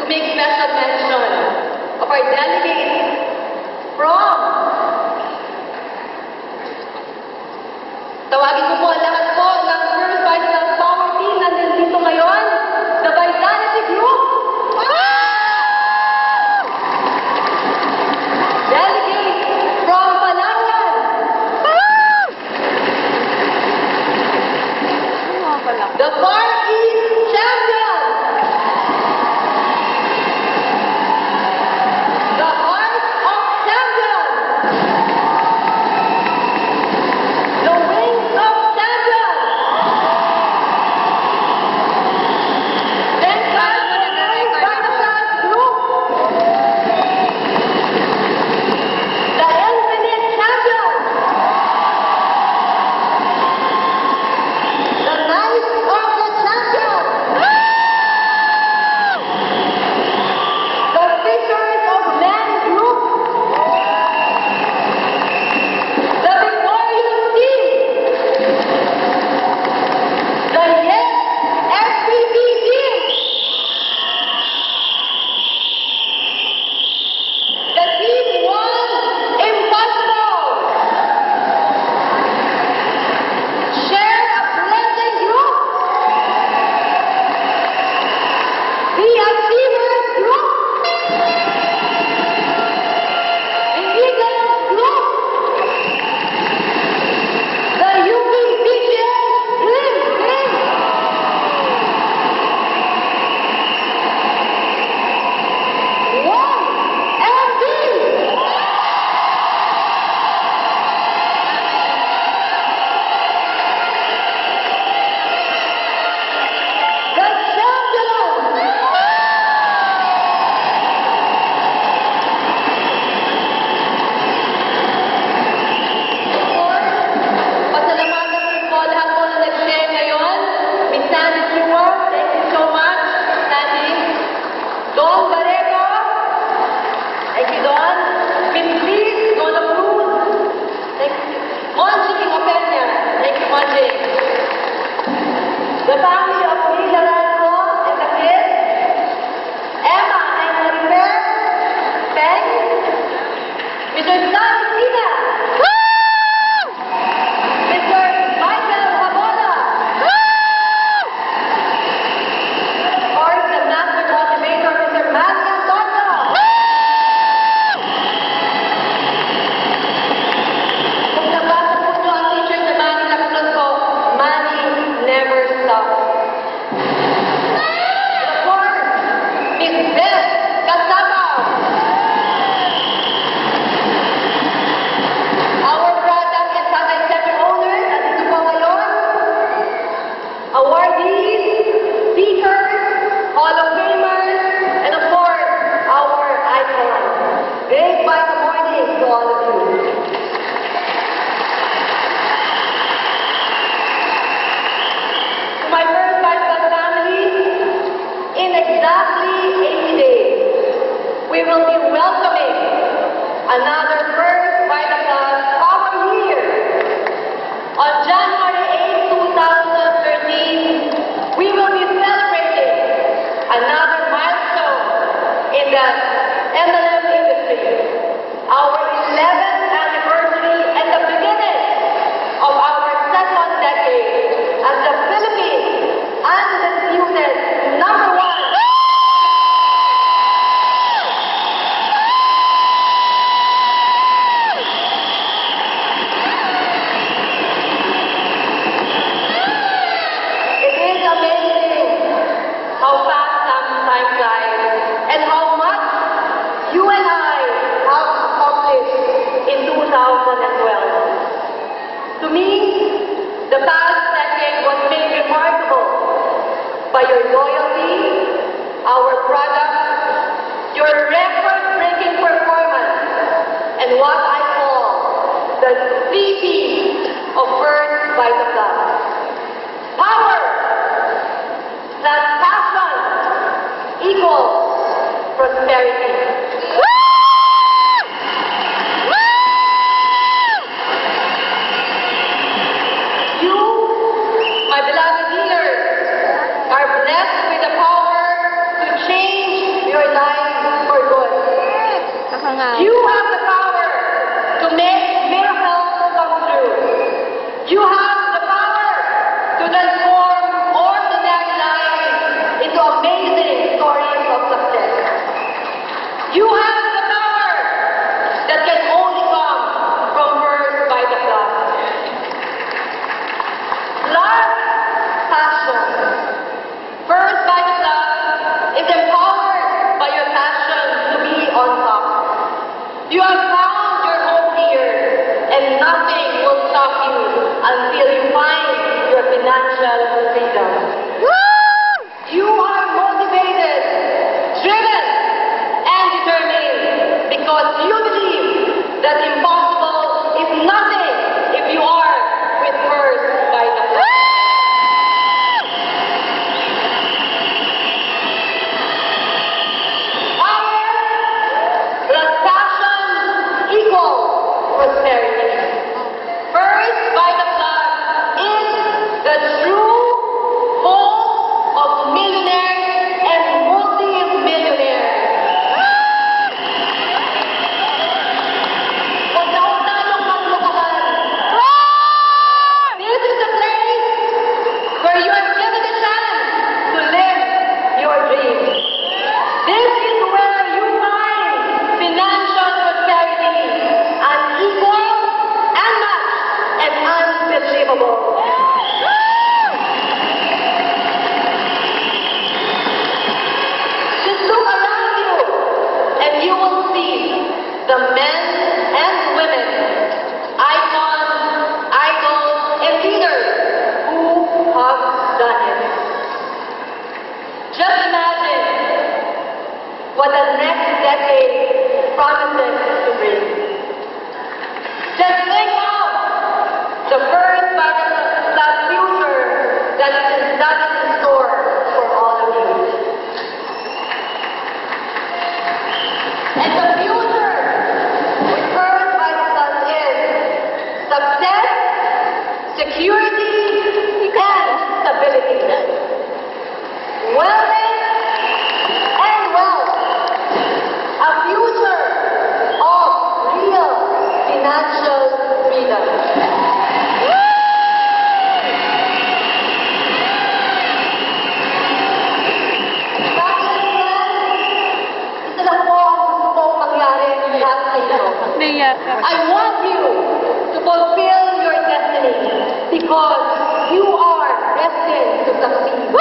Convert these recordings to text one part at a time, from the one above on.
make special mention of our delegates from, tawagin ko po ang lahat po ng First Vital Power Team na nandito ngayon, the Vitality Group. Delegate from Palawan. The Far East Champion. The Heart of Champion. The Wings of Champion. Then comes the Vital Group. The Infinite Champion. The Knights of the Champion. The Fishers of Men Group. The Victorious Team. The Yes FPP Team. The Team One Impossible. Share a Blessing Group. The Achievers Group. The Eagles Group. The UPBGA Dream Team. One MD. The Champions. Pasalamatan ko po lahat po na nag-share ngayon. Miss Sandy Stewart, thank you so much. Sandy. Don Barreto. Thank you, Don. Pinchis, Donna Cruz. Thank you. Monchi Kingopenya. Thank you, Monchi. The family of Lila Ranco and the kids. Emma and Marifer. Peng. Mr. Stan Sina. Mr. Michael Habona. Of course, the master motivator, Mr. Manny Antonio. Kung nabasa po nyo ang t-shirt na Manny, nakasulat ko, Manny never stops. And of course, Miss Beth Casabaw. Our product and Sunday Center owners, nandito po ngayon. Awardees, speakers, Hall of Famers, and of course, our icons. Great Vital morning to all of you. To my First Vital family, in exactly 80 days, we will be welcoming another First Vital Class Power Year. On January 8, 2013, we will be celebrating another milestone in the MLM industry, our 11th anniversary and the beginning of our second decade as the Philippines undisputed number one. It is amazing how fast time flies and how much you and I have accomplished in 2012. To me, the past decade was made remarkable by your loyalty, our products, your record-breaking performance, and what I call the 3 P's of First Vital Class. Power plus passion equals prosperity. You, my beloved leaders, are blessed with the power to change your Just imagine what the next decade promises to bring. Just think of the first that future that is in store for all of you. And the future with First Vice Plus is success, security, and stability. Wellness and wealth. A future of real financial freedom. Isa lang po ang gusto kong mangyari lahat sa inyo. I want you to fulfill your destiny because you are destined to succeed.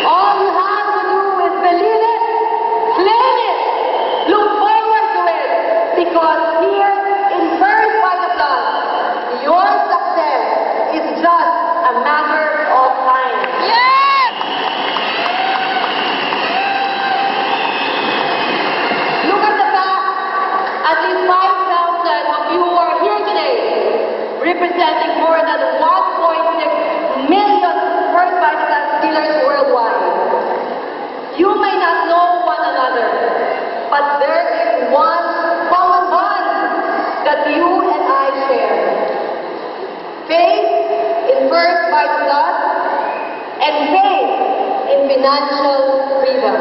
All you have to do is believe it, claim it, look forward to it, because here in First Vice Plus, your success is just a matter of time. Look at the fact, at least 5,000 of you are here today, representing more than 1.6 million First Vice Plus dealers worldwide. You may not know one another, but there is one common bond that you and I share. Faith in First Vice Plus and faith in financial freedom.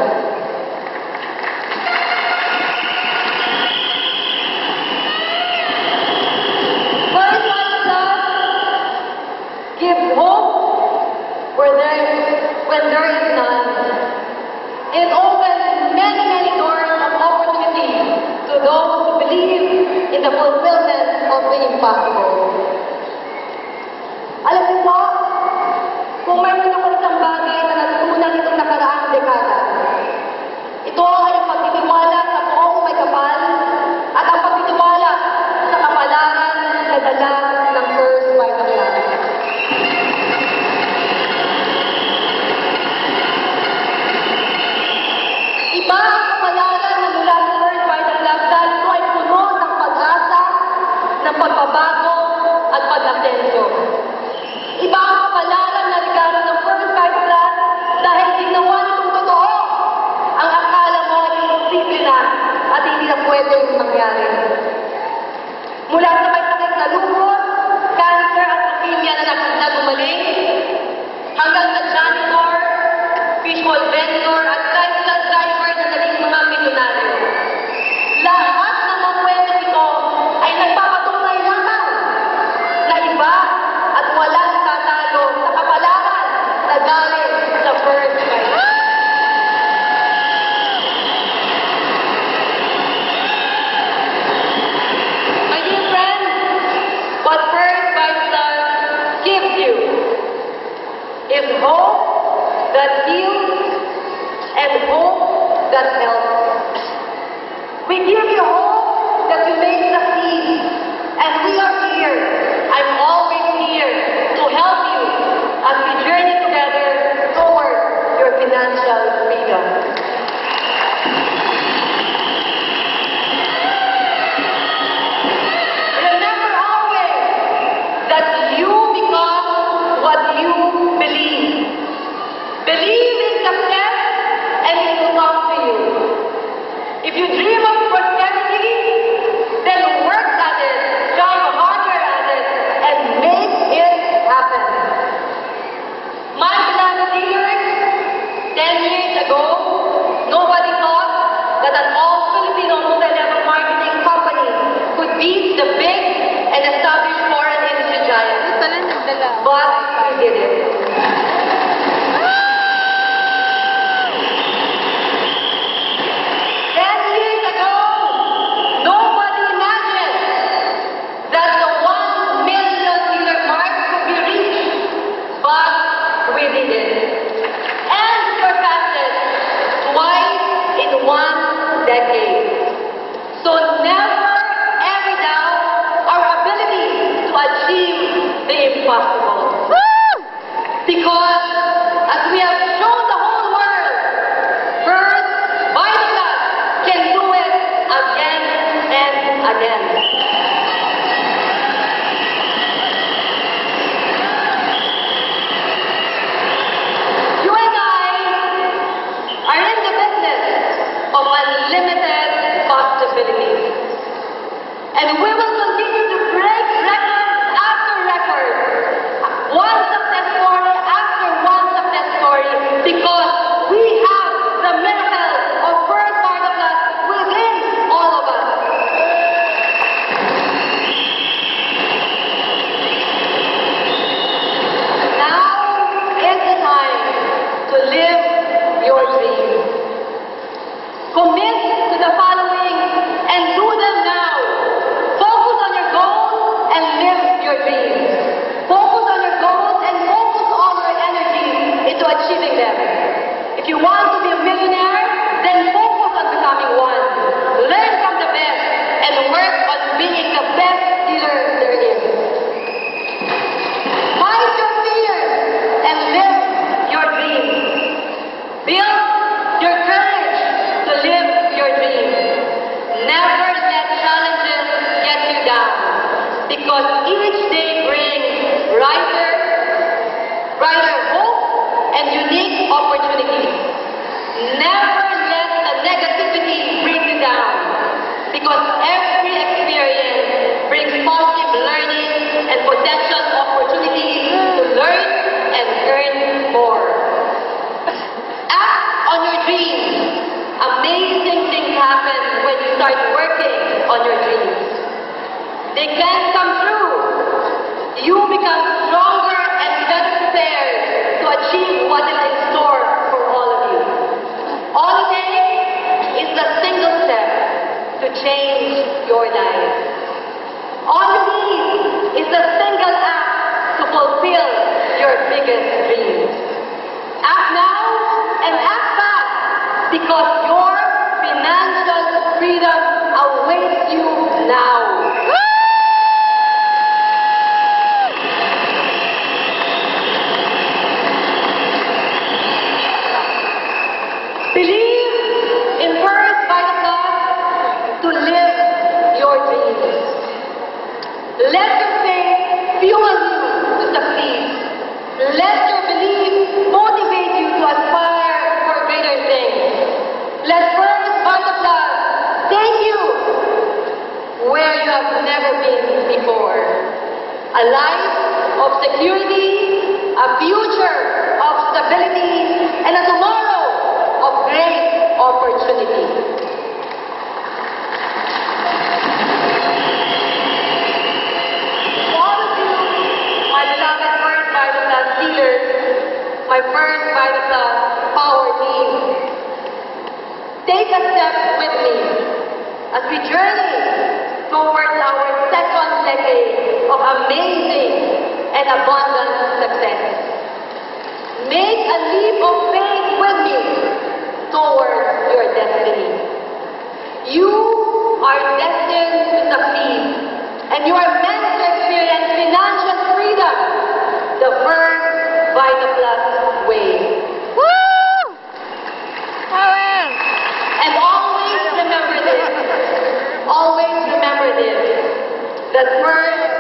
First Vice Plus gives hope when there is none. It opens many, many doors of opportunity to those who believe in the fulfillment of the impossible. Alam niyo po, kung mayroon ako isang bagay na natutunan itong nakaraang dekada, ito ay ang pagtitiwala sa buong may kapal at ang pagtitiwala sa kapalaran na dala ng First Vice Plus. Iba ang kapalaran na mula sa First Vice Plus dahil ito ay puno ng pag-asa, ng pagbabago at pag-asenso. Iba ang kapalaran na regalo ng First Vice Plus dahil ginawa nitong totoo ang akala mo ay imposible na at hindi na pwedeng mangyari. Mula sa may sakit na lupus, cancer at leukemia na gumaling, hanggang sa janitor, fishbowl vendor at tricycle driver na naging mga milyonaryo. Lahat ng mga kwento ito ay nagpapatunay lamang na iba at walang tatalo sa kapalaran na galing sa First Vice Plus. My dear friends, what First Vice Plus gives you is hope that heals and hope that helps. We give you hope that you may succeed, and we are here. I'm always here to help you as we journey together toward your financial freedom. Remember always that you become what you believe. Believe in success and it will come to you. If you dream of prosperity, then work at it, strive harder at it, and make it happen. My beloved dealers, 10 years ago, nobody thought that an all-Filipino multi-level marketing company could beat the big and established foreign industry giants. But we did it. 10 years impossible. Because, as we have shown the whole world, First Vitaplus can do it again and again. You and I are in the business of unlimited possibilities. And we will continue to break record after record. One success story after one success story, because we have the miracle of First Vitaplus within all of us. Now is the time to live your dreams. Commit to the following and do them now. Focus on your goals and live your dreams. Focus on your goals and focus all your energy into achieving them. If you want to be a millionaire, then focus on becoming one. Learn from the best and work on being the best dealer there is. Fight your fears and live your dreams. Build your courage to live your dreams. Never let challenges get you down, because each day brings brighter hope and unique opportunities. Never let the negativity bring you down, because every experience brings positive learning and potential opportunities to learn and earn more. Act on your dreams. Amazing things happen when you start working on your dreams. They can come true. You become stronger and better prepared to achieve what is in store for all of you. All it takes is the single step to change your life. All you need is the single act to fulfill your biggest dreams. Act now and act fast, because your financial freedom awaits you now. Believe in First Vitaplus to live your dreams. Let your faith fuel you to succeed. Let your belief motivate you to aspire for greater things. Let First Vitaplus take you where you have never been before. A life of security, a future of stability, and a tomorrow of great opportunity. All of you, my beloved First Vitaplus dealers, my First Vitaplus power team, take a step with me as we journey towards our second decade of amazing and abundant success. Make a leap of faith with me towards your destiny. You are destined to succeed, and you are meant to experience financial freedom the First Vitaplus way. Woo! And always remember this, that First